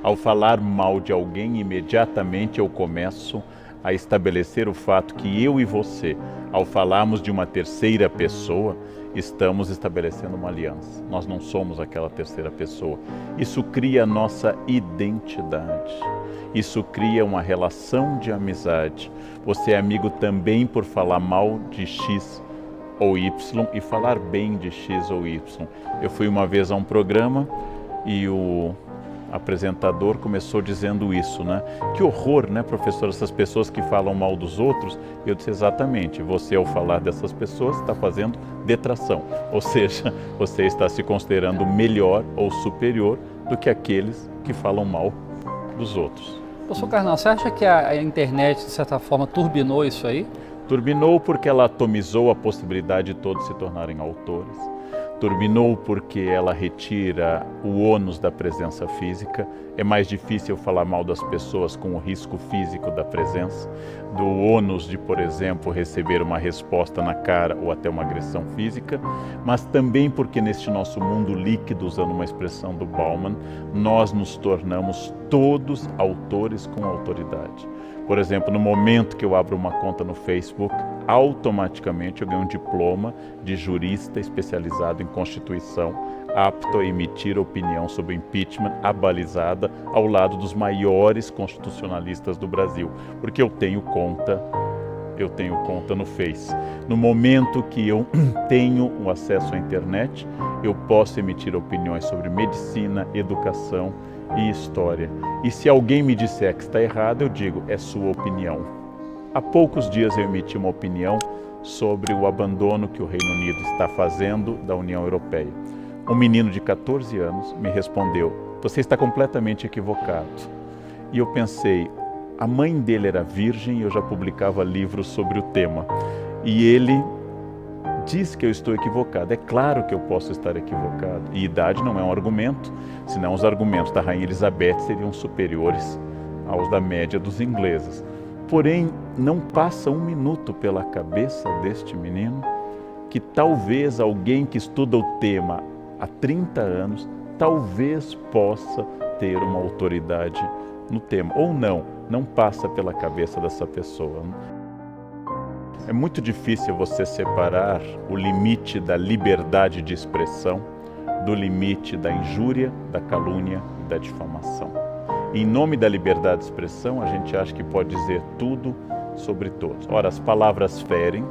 Ao falar mal de alguém, imediatamente eu começo a estabelecer o fato que eu e você, ao falarmos de uma terceira pessoa, estamos estabelecendo uma aliança. Nós não somos aquela terceira pessoa. Isso cria a nossa identidade. Isso cria uma relação de amizade. Você é amigo também por falar mal de X ou Y e falar bem de X ou Y. Eu fui uma vez a um programa e o apresentador começou dizendo isso, né? Que horror, né, professor, essas pessoas que falam mal dos outros. Eu disse exatamente, você ao falar dessas pessoas está fazendo detração, ou seja, você está se considerando melhor ou superior do que aqueles que falam mal dos outros. Professor Carnal, você acha que a internet, de certa forma, turbinou isso aí? Turbinou porque ela atomizou a possibilidade de todos se tornarem autores. Turbinou porque ela retira o ônus da presença física. É mais difícil falar mal das pessoas com o risco físico da presença, do ônus de, por exemplo, receber uma resposta na cara ou até uma agressão física, mas também porque neste nosso mundo líquido, usando uma expressão do Bauman, nós nos tornamos todos autores com autoridade. Por exemplo, no momento que eu abro uma conta no Facebook, automaticamente eu ganho um diploma de jurista especializado em Constituição, apto a emitir opinião sobre impeachment abalizada ao lado dos maiores constitucionalistas do Brasil, porque eu tenho conta no Face. No momento que eu tenho o acesso à internet, eu posso emitir opiniões sobre medicina, educação e história. E se alguém me disser que está errado, eu digo, é sua opinião. Há poucos dias eu emiti uma opinião sobre o abandono que o Reino Unido está fazendo da União Europeia. Um menino de 14 anos me respondeu, você está completamente equivocado. E eu pensei, a mãe dele era virgem e eu já publicava livros sobre o tema. E ele diz que eu estou equivocado. É claro que eu posso estar equivocado. E idade não é um argumento, senão os argumentos da Rainha Elizabeth seriam superiores aos da média dos ingleses. Porém, não passa um minuto pela cabeça deste menino que talvez alguém que estuda o tema há 30 anos, talvez possa ter uma autoridade no tema. Ou não passa pela cabeça dessa pessoa. É muito difícil você separar o limite da liberdade de expressão do limite da injúria, da calúnia e da difamação. Em nome da liberdade de expressão, a gente acha que pode dizer tudo sobre todos. Ora, as palavras ferem,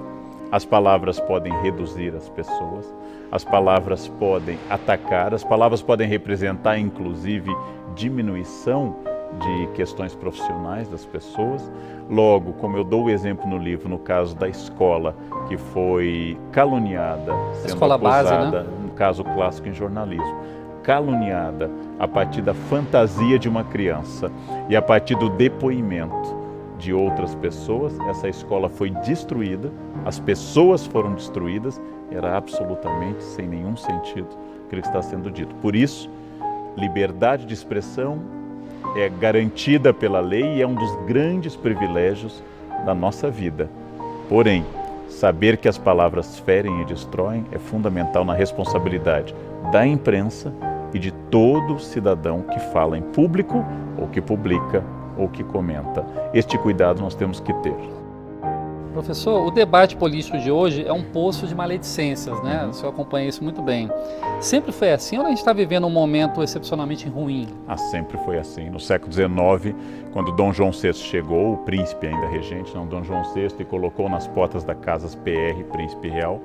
as palavras podem reduzir as pessoas, as palavras podem atacar, as palavras podem representar, inclusive, diminuição de questões profissionais das pessoas. Logo, como eu dou o exemplo no livro, no caso da escola que foi caluniada, sendo escola acusada, base, né? No caso clássico em jornalismo, caluniada a partir da fantasia de uma criança e a partir do depoimento de outras pessoas, essa escola foi destruída, as pessoas foram destruídas, era absolutamente sem nenhum sentido aquilo que está sendo dito. Por isso, liberdade de expressão é garantida pela lei e é um dos grandes privilégios da nossa vida. Porém, saber que as palavras ferem e destroem é fundamental na responsabilidade da imprensa e de todo cidadão que fala em público ou que publica ou que comenta. Este cuidado nós temos que ter. Professor, o debate político de hoje é um poço de maledicências, né? O senhor acompanha isso muito bem. Sempre foi assim ou a gente está vivendo um momento excepcionalmente ruim? Sempre foi assim. No século XIX, quando Dom João VI chegou, o príncipe ainda regente, não Dom João VI, e colocou nas portas da Casas PR, Príncipe Real,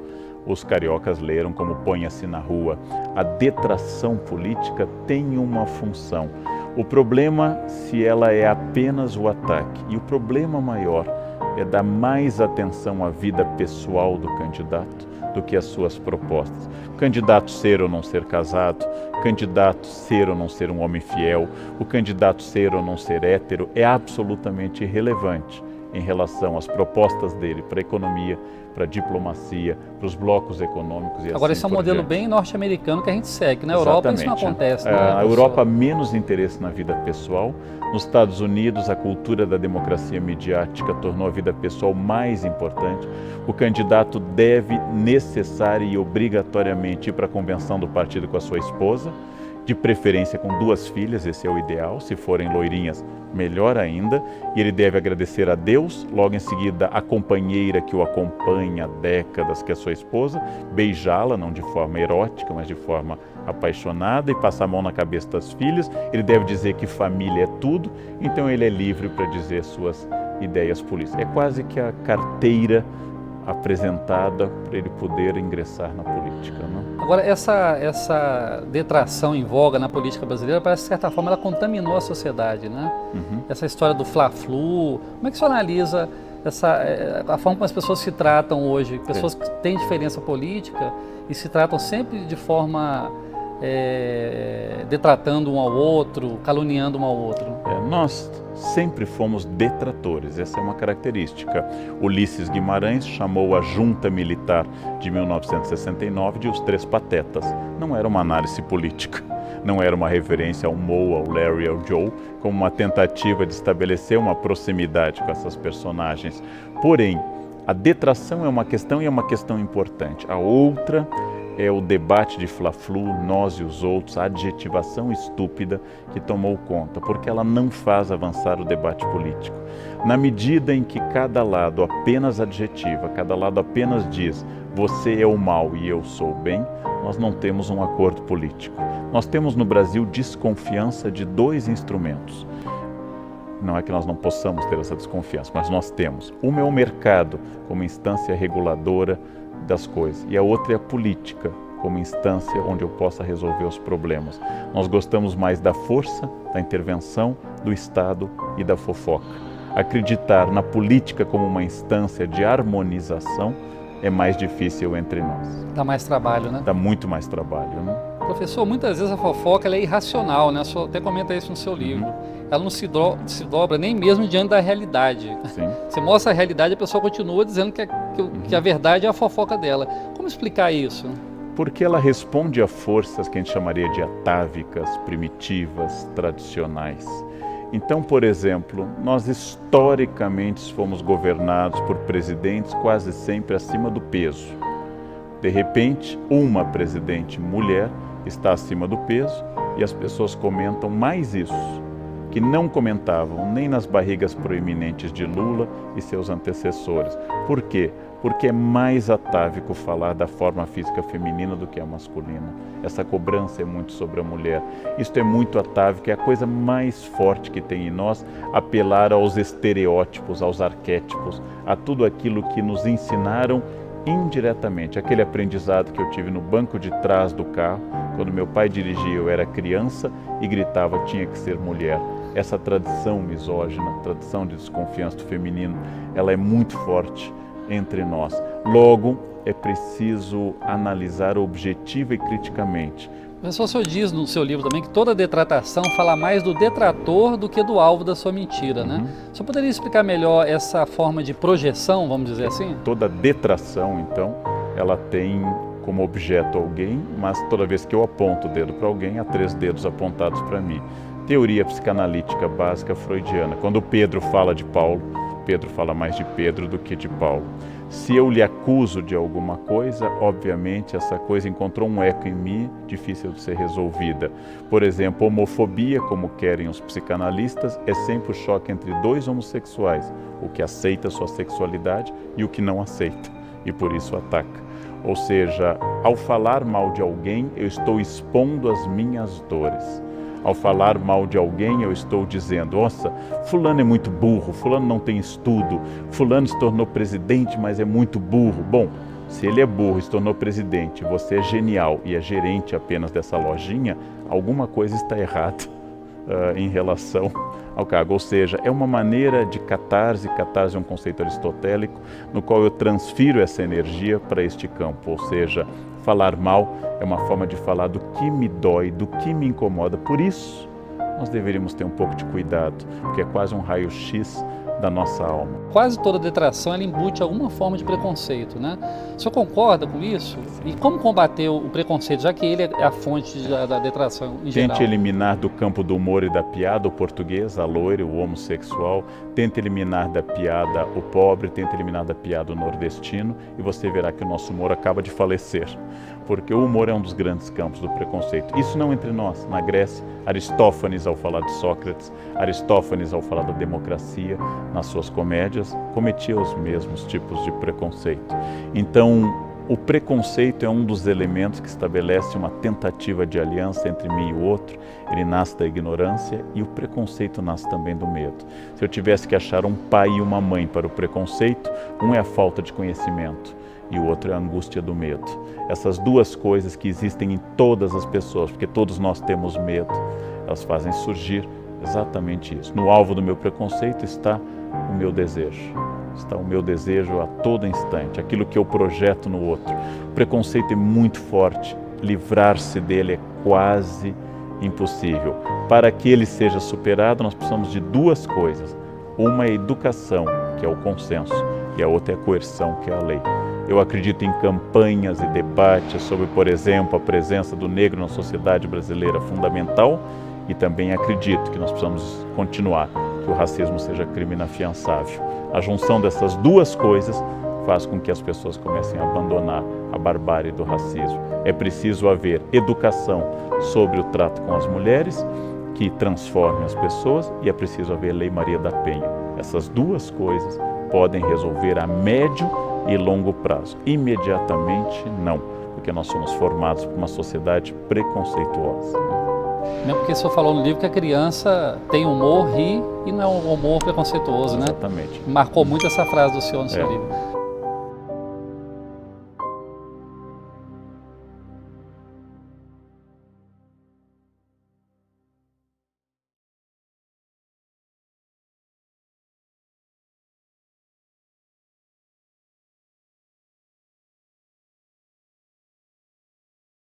os cariocas leram como põe-se na rua. A detração política tem uma função. O problema se ela é apenas o ataque. E o problema maior é dar mais atenção à vida pessoal do candidato do que às suas propostas. O candidato ser ou não ser casado, o candidato ser ou não ser um homem fiel, o candidato ser ou não ser hétero é absolutamente irrelevante em relação às propostas dele para a economia, para a diplomacia, para os blocos econômicos e Agora, assim esse é um por modelo diante. bem norte-americano que a gente segue. Na Europa isso não acontece, né, A professor? Europa, menos interesse na vida pessoal. Nos Estados Unidos, a cultura da democracia midiática tornou a vida pessoal mais importante. O candidato deve necessária e obrigatoriamente ir para a convenção do partido com a sua esposa, de preferência com 2 filhas, esse é o ideal, se forem loirinhas, melhor ainda, e ele deve agradecer a Deus, logo em seguida a companheira que o acompanha há décadas, que é sua esposa, beijá-la, não de forma erótica, mas de forma apaixonada, e passar a mão na cabeça das filhas. Ele deve dizer que família é tudo, então ele é livre para dizer suas ideias políticas. É quase que a carteira apresentada para ele poder ingressar na política, não? Agora, essa detração em voga na política brasileira, parece que, de certa forma, ela contaminou a sociedade, né? Essa história do Fla-Flu, como é que você analisa a forma como as pessoas se tratam hoje? Pessoas que têm diferença política e se tratam sempre de forma detratando um ao outro, caluniando um ao outro. Nós sempre fomos detratores, essa é uma característica. Ulisses Guimarães chamou a junta militar de 1969 de os 3 patetas. Não era uma análise política, não era uma referência ao Moe, ao Larry, ao Joe, como uma tentativa de estabelecer uma proximidade com essas personagens. Porém, a detração é uma questão, e é uma questão importante. A outra é o debate de Fla-Flu, nós e os outros, a adjetivação estúpida que tomou conta, porque ela não faz avançar o debate político. Na medida em que cada lado apenas adjetiva, cada lado apenas diz você é o mal e eu sou o bem, nós não temos um acordo político. Nós temos no Brasil desconfiança de 2 instrumentos. Não é que nós não possamos ter essa desconfiança, mas nós temos. Uma é o mercado como instância reguladora das coisas, e a outra é a política como instância onde eu possa resolver os problemas. Nós gostamos mais da força, da intervenção, do Estado e da fofoca. Acreditar na política como uma instância de harmonização é mais difícil entre nós. Dá mais trabalho, né? Dá muito mais trabalho, né? Professor, muitas vezes a fofoca ela é irracional, né? O senhor até comenta isso no seu livro. Ela não se dobra nem mesmo diante da realidade. Sim. Você mostra a realidade e a pessoa continua dizendo que a verdade é a fofoca dela. Como explicar isso? Porque ela responde a forças que a gente chamaria de atávicas, primitivas, tradicionais. Então, por exemplo, nós historicamente fomos governados por presidentes quase sempre acima do peso. De repente, uma presidente mulher está acima do peso e as pessoas comentam mais isso, que não comentavam nem nas barrigas proeminentes de Lula e seus antecessores. Por quê? Porque é mais atávico falar da forma física feminina do que a masculina. Essa cobrança é muito sobre a mulher. Isto é muito atávico, é a coisa mais forte que tem em nós, apelar aos estereótipos, aos arquétipos, a tudo aquilo que nos ensinaram indiretamente. Aquele aprendizado que eu tive no banco de trás do carro, quando meu pai dirigia, eu era criança e gritava, tinha que ser mulher. Essa tradição misógina, tradição de desconfiança do feminino, ela é muito forte entre nós. Logo, é preciso analisar objetiva e criticamente. Professor, o senhor diz no seu livro também que toda detratação fala mais do detrator do que do alvo da sua mentira, né? O senhor poderia explicar melhor essa forma de projeção, vamos dizer assim? Toda detração, então, ela tem como objeto alguém, mas toda vez que eu aponto o dedo para alguém, há 3 dedos apontados para mim. Teoria psicanalítica básica freudiana. Quando Pedro fala de Paulo, Pedro fala mais de Pedro do que de Paulo. Se eu lhe acuso de alguma coisa, obviamente essa coisa encontrou um eco em mim, difícil de ser resolvida. Por exemplo, homofobia, como querem os psicanalistas, é sempre o choque entre 2 homossexuais, o que aceita sua sexualidade e o que não aceita, e por isso ataca. Ou seja, ao falar mal de alguém, eu estou expondo as minhas dores. Ao falar mal de alguém, eu estou dizendo, nossa, fulano é muito burro, fulano não tem estudo, fulano se tornou presidente, mas é muito burro. Bom, se ele é burro e se tornou presidente, você é genial e é gerente apenas dessa lojinha, alguma coisa está errada em relação ao cargo. Ou seja, é uma maneira de catarse é um conceito aristotélico, no qual eu transfiro essa energia para este campo, ou seja, falar mal é uma forma de falar do que me dói, do que me incomoda. Por isso, nós deveríamos ter um pouco de cuidado, porque é quase um raio-x da nossa alma. Quase toda detração ela embute alguma forma de preconceito, né? O senhor concorda com isso? E como combater o preconceito, já que ele é a fonte da detração em geral? Tente eliminar do campo do humor e da piada o português, a loira, o homossexual. Tente eliminar da piada o pobre, tente eliminar da piada o nordestino e você verá que o nosso humor acaba de falecer. porque o humor é um dos grandes campos do preconceito. Isso não entre nós. Na Grécia, Aristófanes, ao falar de Sócrates, Aristófanes, ao falar da democracia, nas suas comédias, cometia os mesmos tipos de preconceito. Então, o preconceito é um dos elementos que estabelece uma tentativa de aliança entre mim e o outro. Ele nasce da ignorância e o preconceito nasce também do medo. Se eu tivesse que achar um pai e uma mãe para o preconceito, um é a falta de conhecimento e o outro é a angústia do medo. Essas duas coisas que existem em todas as pessoas, porque todos nós temos medo, elas fazem surgir exatamente isso. No alvo do meu preconceito está o meu desejo. Está o meu desejo a todo instante, aquilo que eu projeto no outro. O preconceito é muito forte, livrar-se dele é quase impossível. Para que ele seja superado, nós precisamos de duas coisas. Uma é a educação, que é o consenso, e a outra é a coerção, que é a lei. Eu acredito em campanhas e debates sobre, por exemplo, a presença do negro na sociedade brasileira fundamental, e também acredito que nós precisamos continuar, que o racismo seja crime inafiançável. A junção dessas duas coisas faz com que as pessoas comecem a abandonar a barbárie do racismo. É preciso haver educação sobre o trato com as mulheres, que transforme as pessoas, e é preciso haver Lei Maria da Penha. Essas duas coisas podem resolver a médio e longo prazo. Imediatamente, não, porque nós somos formados por uma sociedade preconceituosa. Mesmo porque o senhor falou no livro que a criança tem humor, ri, e não é um humor preconceituoso, né? Exatamente. Marcou muito essa frase do senhor no seu livro.